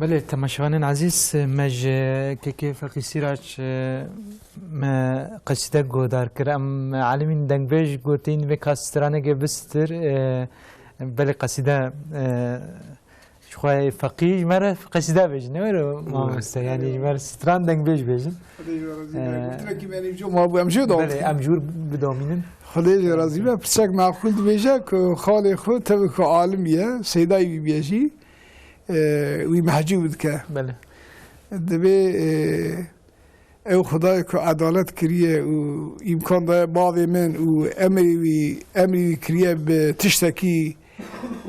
بله تماشاگران عزیز مج که فقی سیراج ما قصیده گودار کرم عالمین دنگبیج گوتین و کاسترانه که بستر بله قصیده شوی فقیه مره قصیده بیش نمیره ما است یعنی مره ستران دنگبیج بیشن. بله امجور بدامینن. خدای راضی به پسک معقول بیشه که خاله خود تبی که عالمیه سیدای بیشی وی محجوب که بله دبی او خدای که عدالت کریه و امکان داره باوی من و امری کریه به تشتکی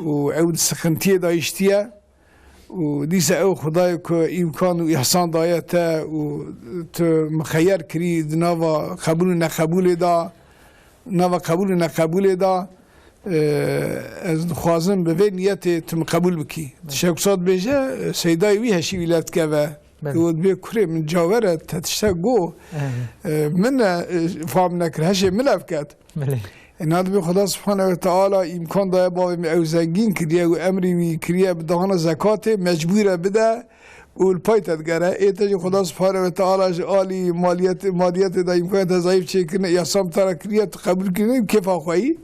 و او سخنتیه دایشتیه و دیسه او خدای که امکان و احسان دایته و تو مخیر کری نوا قبول نقبول دا نوا قبول نقبول دا از خوازم به وی نیت تم قبول بکی تشکسات بیشه سیدای وی هشی ولایت که و بود بی کره من جاوره تشتک گو من فهم نکر هشی ملف کد ایناد بی خدا سبحانه و تعالی امکان داره با او زنگین کریه و امری وی کریه بدهان زکات مجبوره بده و الپای تدگره ایتاج خدا سبحانه و تعالی آلی مالیت دا امکانت ضعیف چه کنه یا سام تارا کریه قبول کنه کیف آخوایی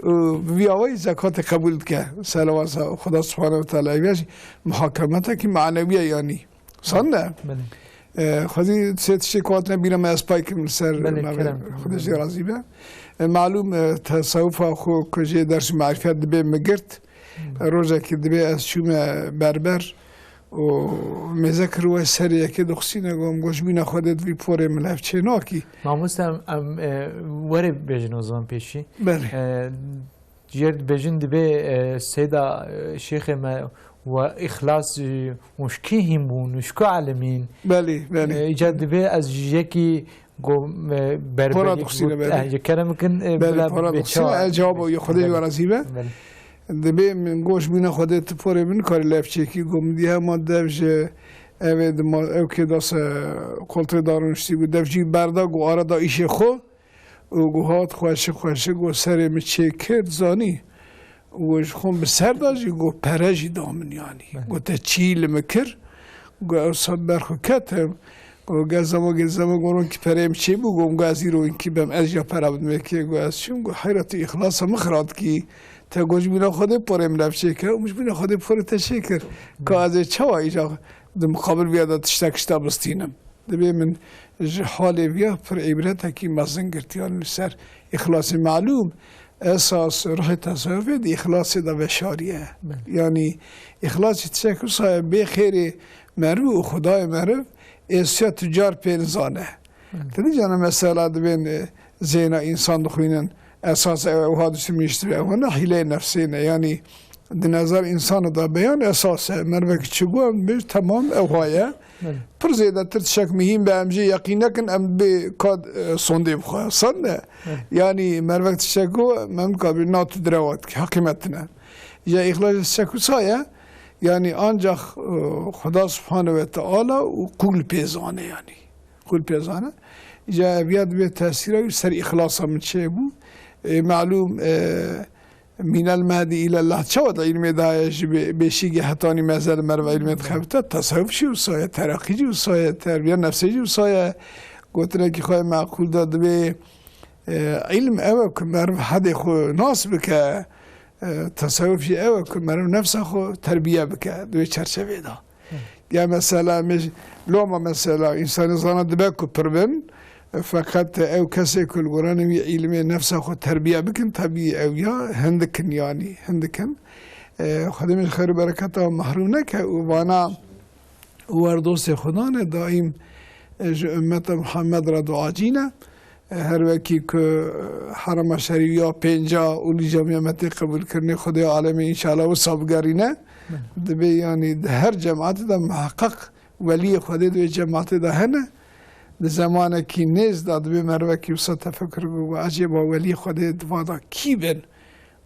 و آوای زکات قبول که سلام خدا سبحانه و تعالی بیش محاکمت که معنویه یعنی صنع خودی سه شکوات نبینم از پای که سر خودش راضی به معلوم تصوف خو کجی درس معرفت دبی مگرد روزه که دبی از شوم بربر و مذکر و سریع که دخسی نگم گوش بین خودت وی پوره ملف چه ناکی ماموستم وره بجن وزان پیشی بله جرد بجن دبی سیدا شیخ ما و اخلاص مشکی هم بون مشکو عالمین بله بله ایجاد دبی از یکی گم بربری کرم کن بله پورا دخسی جواب و خودش ورزیبه دبی من گوش بین خودت پوره بین کاری لفچه کی گم دیه ما دفش اوید ما او که داس کلتر دارونشتی گو دفجی بردا گو آره دا ایش خو و گو هات خوشه گو سر مچه کرد زانی گوش خون به سر داشتی گو پرجی دامن یعنی گو تا چیل مکر گو او صد برخو کتم گو گزم گورون که پریم چی بو گو گازی رو اینکی بهم از جا پرابد میکی گو از چون گو حیرت اخلاص مخراد کی تا گوش بینا خود پریم لفچه که و مش بینا خود پر تشکر که از چوا ایجا در مقابل بیاد تشتکشتا بستینم دبی من حال بیا پر عبرت کی مزن گرتیان سر اخلاص معلوم اساس روح تصوف دی اخلاص دا بشاریه یعنی اخلاص تشکر صاحب به خیر مرو و خدای مرو اسیا تجار پنزانه تدی جانا مثلا دبین زینا انسان دخوینن اساس او حادثه میشتره و نه حیله نفسینه یعنی در نظر انسان دا بیان اساسه مربک چگو هم بیش تمام اوهایه پر زیده تر تشک مهم به امجی یقین نکن ام به کاد سنده بخواه سنده یعنی مربک تشکو من کابل ناتو دروات که حقیمتنه یا اخلاص تشکو سایه یعنی آنجا خدا سبحانه و تعالی و قول پیزانه یعنی قول پیزانه یا بیاد به تاثیره سر اخلاص من چه بود معلوم من المهدی الى الله چود علم داعش بشیگه حتانی مزل مرو علم خبرت تصوف شو سایه ترقی جو سایه تربیت نفسی جو سایه گوتنه که خواهی معقول داد به علم اوه که مرو حد خو ناس بکه تصوف شی اوه که مرو نفس خو تربیه بکه دوی چرچوه دا یا مثلا لوما مثلا انسان زانه دبه که پرون فقط او کسی که القرآن وی علم نفس خود تربیه بکن طبیعی او یا هندکن یعنی هندکن خودمش خیر برکت و محروم نکه و بانا وردوست خدانه دائم امت محمد را دعا جینه هر وکی که حرم شریف یا پنجا اولی جمعیت قبول کرنی خدای عالم انشاءالله و صابگرینه دبی یعنی هر جماعت دا محقق ولی خدای دوی جماعت دا هنه زمانه کی نیز داد به مروه کی وسط تفکر گو عجیب ولی خود دوادا کی بن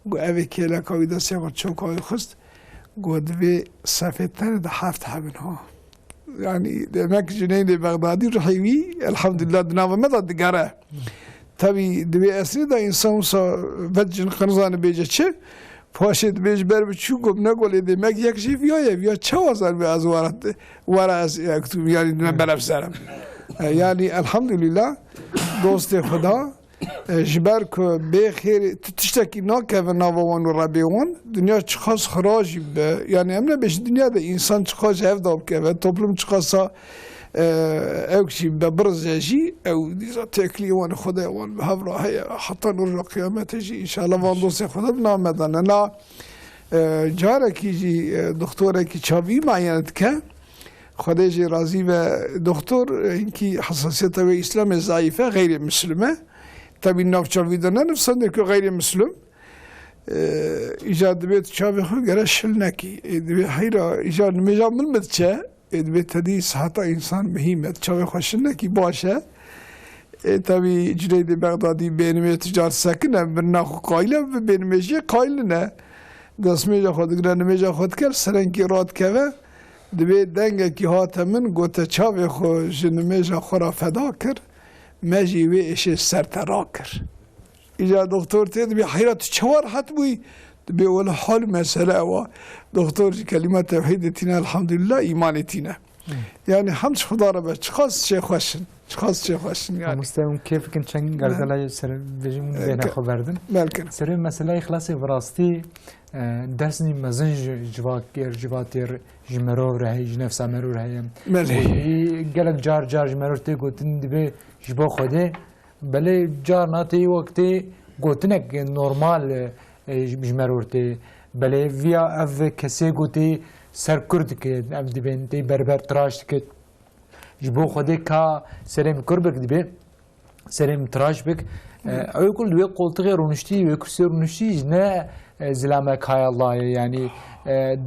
گو اوی که لکاوی دستی و چوکای خست گو دوی صفتر ده هفت حبن ها یعنی دمک جنین بغدادی رحیوی الحمدلله دناو مدد دگره تبی دوی اصلی دا انسان سا ود جن قنزان بیجه چه پاشید بیش بر بچو گم نگولی دی مگ یک جیف یا چه وزن به از وارد از اکتوب یعنی من بلف سرم یعنی الحمدلله دوست خدا جبر که بخیر تشتکی ناکه و نوان و ربیون دنیا چخواست خراجی به یعنی امنه بهش دنیا ده انسان چخواست هفداب که و توپلم چخواست اوكشي ببرزجي او ديزا تاكلي وان خدا وان بهبرا هي حتى نرجع قيامته جي ان شاء الله وان دوسي خدا بنامدن انا جارك يجي دكتورك تشافي معينت كه خدا جي راضي و دكتور انكي حساسيته واسلام ضعيفه غير مسلمه تبي ناف تشافي دنا نفسه غير مسلم ايجاد بيت تشافي خو غرشلنكي هيرا ايجاد مجام من متشه ادبه تدیس حتی انسان بهیمت چاوی خوشنه کی باشه tabi Cüneyd Bağdadi benim ticar sakine bir nahu qayle ve benim eşi qayle ne dasmeja xod granmeja xod ker serenki rat keve dibe denge ki hatamin gote çave xo jinmeja xora feda kir meji ve eşi sertera kir İca doktor dedi bir hayrat çavar hat bu dibe wala hal mesele ve doktor kelime tevhid etine elhamdülillah iman etine yani hamd xuda rabbe çıkaz şey xoşin çıkaz şey xoşin yani مستمع كيف كنت شن قردلا سر بيجي من بين خبردن ممكن سر مسألة إخلاصي براستي درسني مزنج جواتير جمرور رهي جنفس عمرور رهي ملهي قالك جار جمرور تي قوتن دبي جبا خده بله جار ناتي وقتي قوتنك نورمال جمرور تي بله ويا اف كسي قوتي سر كرد که ام دبین تی بربر تراش که جبو خودی که سریم کربک دبی سریم تراش بک اوی کل دوی قلتقی رونشتی و کرسی رونشتی نه زلامه کای الله یعنی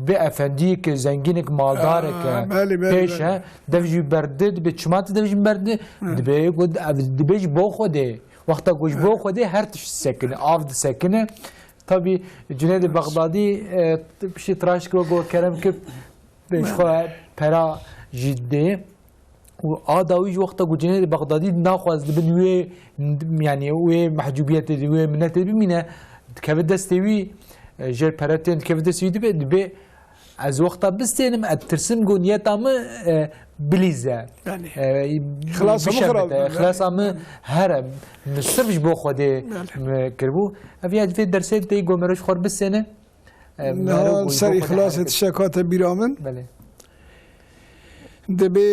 به افندی که زنگینه که مالداره که پیشه دوی برده دبی چمات دوی برده دبی گود دبی جبو خودی وقتا جبو خودی هر تش سکنه آفد سکنه tabi Cüneyd Bağdadi bir şey tıraş gibi o kerem ki beşfa para ciddi و آداویج وقتا Cüneyd Bağdadi ناخواست بن وی yani وی محجوبیت دی وی منت بمینه که دستوی جر پراتین که دستوی دی از وقتا بستینم اترسم گونیت امه بلیزه خلاص امه هر مصرفش بو خوده کربو افیاد فی درسه دی گومرش خور بسنه نه سر اخلاص تشکات بیرامن دبی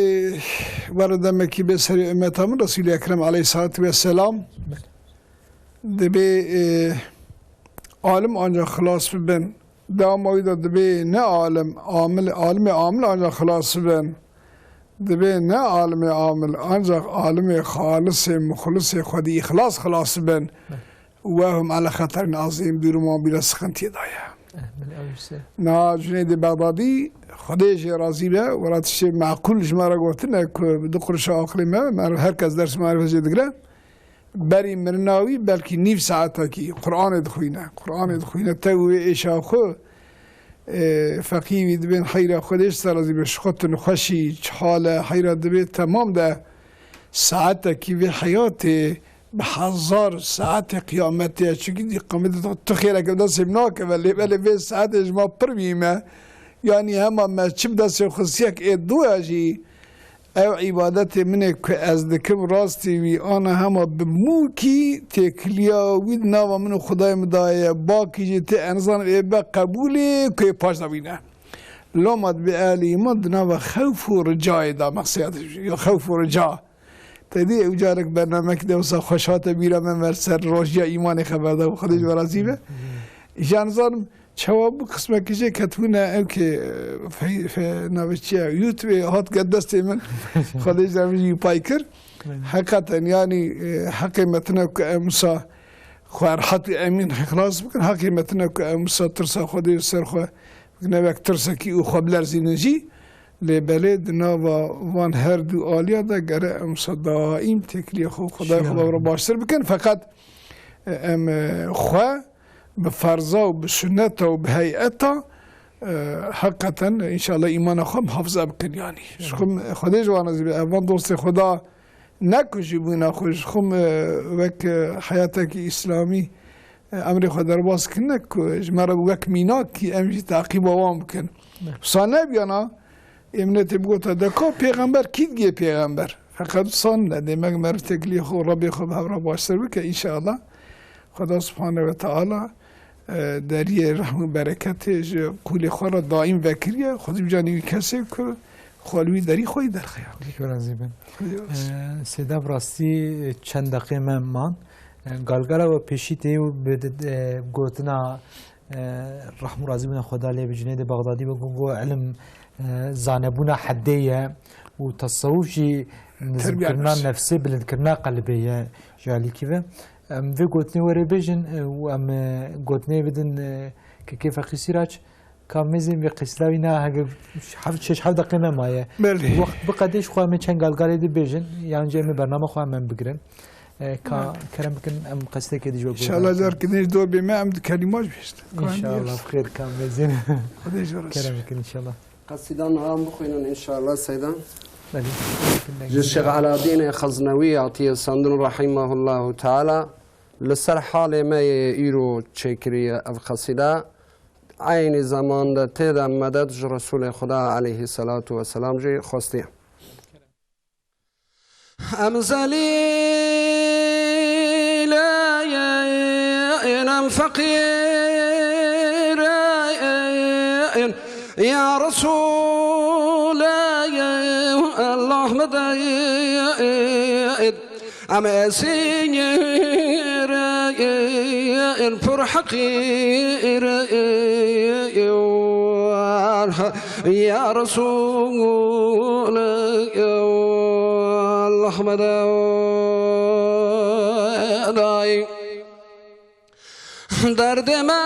وردم کی به سر امتام رسول اکرم علیه الصلاه و السلام دبی عالم آنجا خلاص ببن داموی دبی نه عالم عالم عامل آنجا خلاص ببن دبی نه عالم عامل آنجا عالم خالص مخلص خودی اخلاص خلاص ببن و هم على خطر عظیم بیرون بلا سخنتی دایا نه جنید بغدادی خودش راضی به وراتش معقول جماره گفتنه که دقرش عقلی ما هر کس درس معرفت دیگره بری مرناوی بلکه نیف ساعته کی قرآن دخوینه توی ایشا خو فقیوی دبین حیره خودش راضی به شخط نخوشی حال حیره دبین تمام ده ساعته کی به حیات به هزار ساعت قیامتی چونکه دی قیامت تو خیره که دست ناکه ولی به ساعتش ما پر بیمه yani hemen mescid de siyek eddu aji ev ibadet minne ki az dikim rasti vi ana hema bimuki tekliya vid nava min Xuday mdaye baki jete enzan ve be kabuli ki paşda bine lomad bi ali mad nava khawf و رجاء da maksiyat ya khawf و رجاء تدی اجارک برنامه که دوسا خوشات بیره من ورسر روشیا ایمان خبر ده خودش ورازی به جانزان جواب قسمه کیجه کتونه او که نوشتیه یوتیوب هات قدست من خودش زمینی پایکر حقیقتا یعنی حقیقتنا که امسا خواهرحت امین خلاص بکن حقیقتنا که امسا ترسا خودش سر خواه نوک ترسا کی او خبلر زینجی لبلد نوا وان هر دو آلیا ده گره امسا دائم تکلیه خدا رو باشتر بکن فقط ام خواه بفرضه و بسنته و بهیئته حقیقتا انشاءالله ایمان خود حافظه بکن یعنی خودش وانزی به اول دوست خدا نکشی بوینا خوش خم وک حیاته که اسلامی امر خود در باز کنه که جمره وک مینا کی امجی تعقیب وام بکن سانه بیانا امنت بگوت دکا پیغمبر کید گی پیغمبر فقط سان نده مگ مر تکلی خو ربی خو به باشتر بکه ان شاء الله خدا سبحانه و تعالی دری رحم و برکتش کل خورا دائم وکریه خودم جانی کسی که خالوی دری خوی در خیال شکر عزیزم سیدا براستی چند دقیقه من گالگالا و پیشیتی و گوتنا رحم و راضی بنا خدا لی بجنید بغدادی و گو علم زانبونا حدیه و تصوفی نزل کرنا نفسي بلند کرنا قلبية جالي كذا في قوتني وري بيجن وام قوتني بدن كيف قيسيراج كان مزين بقيسلاوينا هاك شش حفظ دقيقة مايا وقت بقديش خوا من كان قال دي بيجن يعني جاي من برنامج خوا من بقرن كلام كن ام قصدي كده جو ان شاء الله دار كنيش دور بما ام كلمات بيست ان شاء الله بخير كان مزين كلامك ان شاء الله قصيدان هم بخوينن ان شاء الله سيدان الشيخ على الدين خزنوي عطية صندن رحمه الله تعالى لسر حال ما يرو تشكري القصيدة عين زمان ده تيدا مدد رسول خدا عليه الصلاة والسلام جي خوستي أمزلي لا ينام فقير يا رسول الله مدد أما سينير الفر حقير يا رسول الله مدد درد ما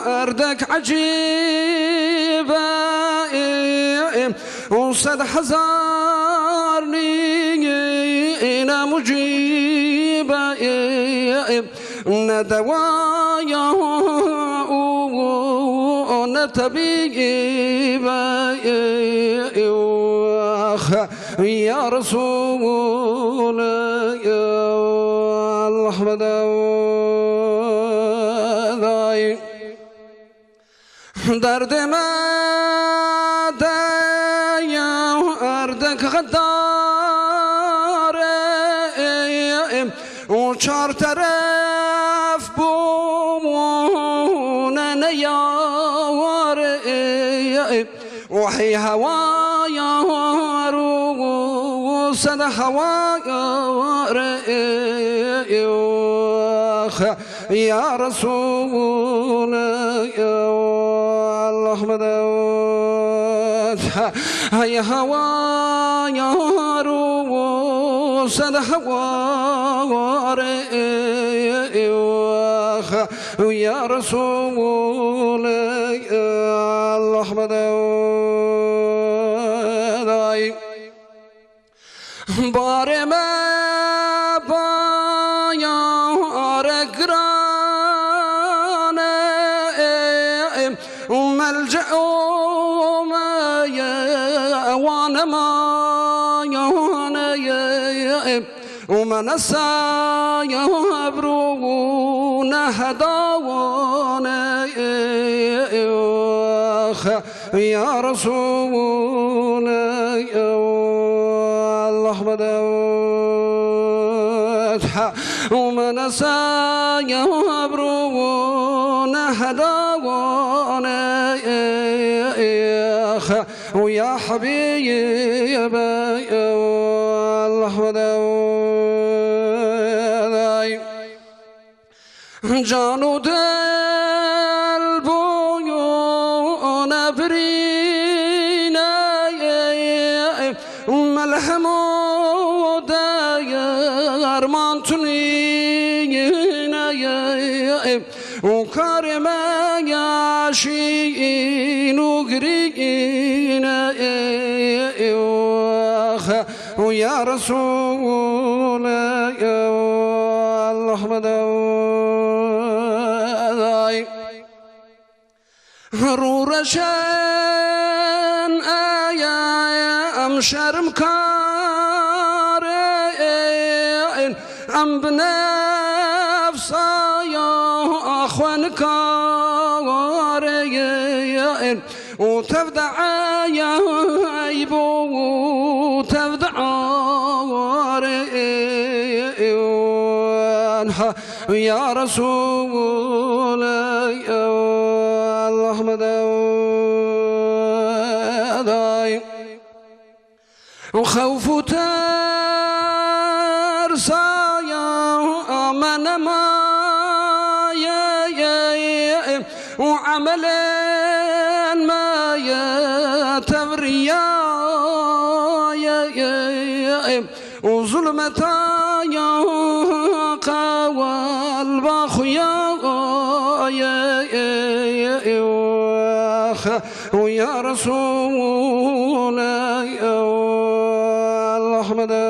أردك عجيبة وصد حزارني إنا مجيبة ندوايا ونتبيبة يا رسول الله مدد درد ما دايا أردك غدار وشار طرف بومونا نيار وحي هوايا روسد هوايا يا رسول الله مدد هيا هوايا روسد هوايا يا رسول الله مدد بار ما بايا رقران وملجأ ما وانا ما ومنسى يبرون هداون يا رسول الله مدد ومنسى يبرون هداون ويا حبيب الله مدد جانو دل بویون برینه ملحمو درمان تنینه و کار من یاشین و گرینه و یا رسول الله مدد رو رشن ایم شرم کار أم بنفسا يا أخوان كارين وتفدع يا أيبو تفدع يا رسول الله مداي وخوف ترسى يا من ما وعمل ما يتبريا وظلمة يا والباخ يا رسول الله مداي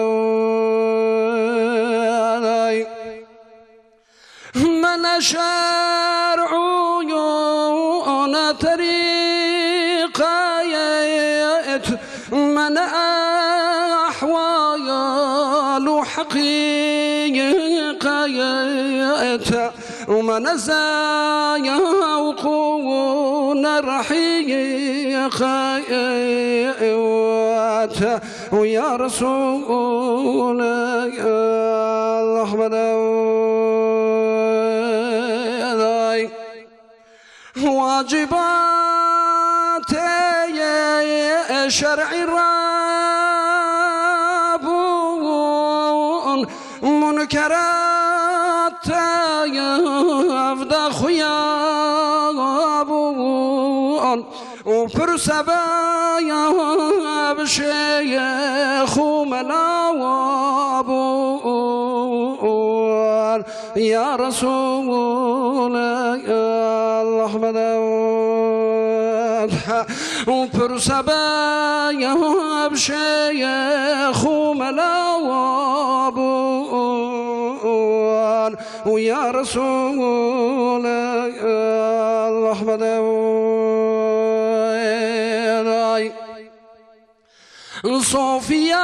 من شرع أنا طريقة من أحوال حقيقة ومن زايا وقون الرحيقة ويا رسول الله مداي واجبات شرع رابون منكرات يفدى خيابون وفرسبا بشيخ مناوابون يا رسول الله مدد وفرسبا بشيخ مناوابون ويا رسول الله مدد صوفيان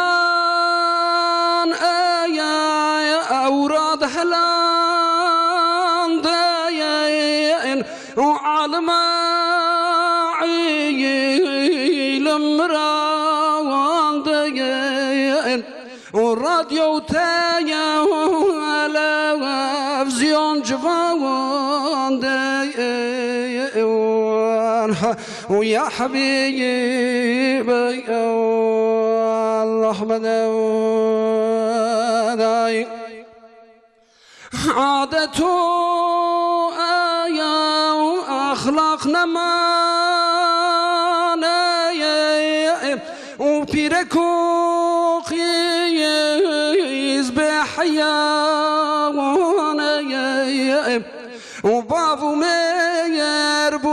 يا أوراد هلان داين وعالم عيلم راوان داين وراديو تايا وتلفزيون جوان داين ويا حبيبي الله مداي عادته آية وأخلاقنا ما وبيركو قيز بحياة وبابو ميربون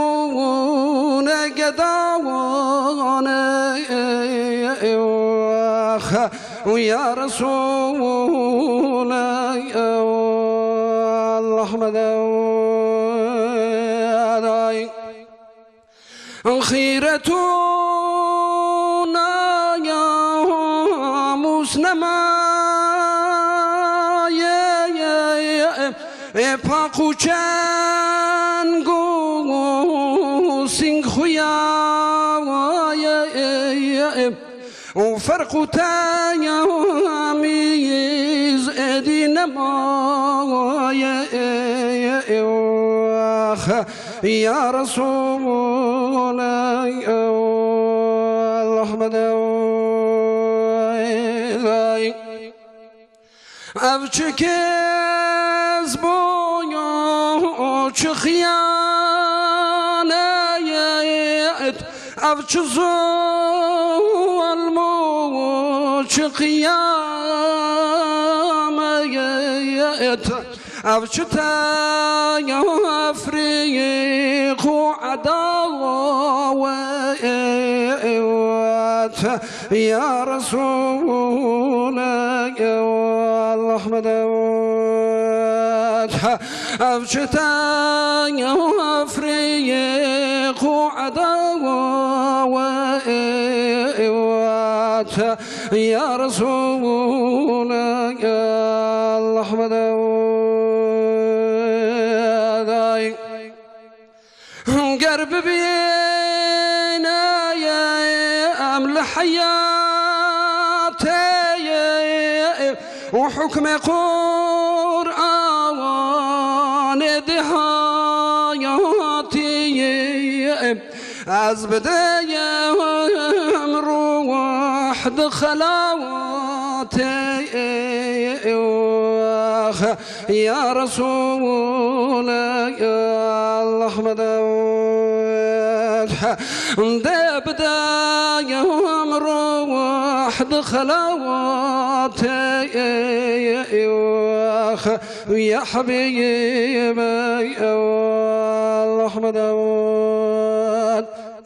قداوان ويا رسول الله مداي خيرتنا يا مسلمة پاکو چنگو سینگ خویا و فرقو تامیز ادی نما یا رسول الله مداي أبتكز بويا خيانة أبتزو الموت قيامة أبتتا أفريق عداوة يا رسول الله مدد أبشتا أفريق عداوة يا رسول الله أحمد قرب بينا يا أمل حياتي وحكم قرآن دهاياتي از بدايم روح دخلواتي يا رسول الله ده بدايم روح دخلواتي يا حبيبي الله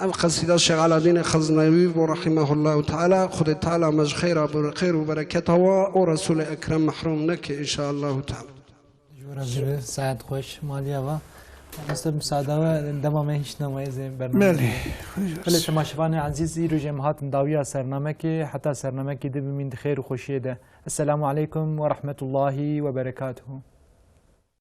ام قصيدة الشيخ علاء الدين الخزنوي رحمه الله تعالى خد تعالى مج خير وبركاته ورسول اكرم محروم نك ان شاء الله تعالى جورا ساعد خوش ماليا و مثل مساعده و دمامه هیچ نمایز برنامه بله خیلی تماشاوان عزیز ایرو جماعت داویا سرنامه که حتی سرنامه که دبی من خیر و خوشیه ده السلام علیکم و رحمت الله و برکاته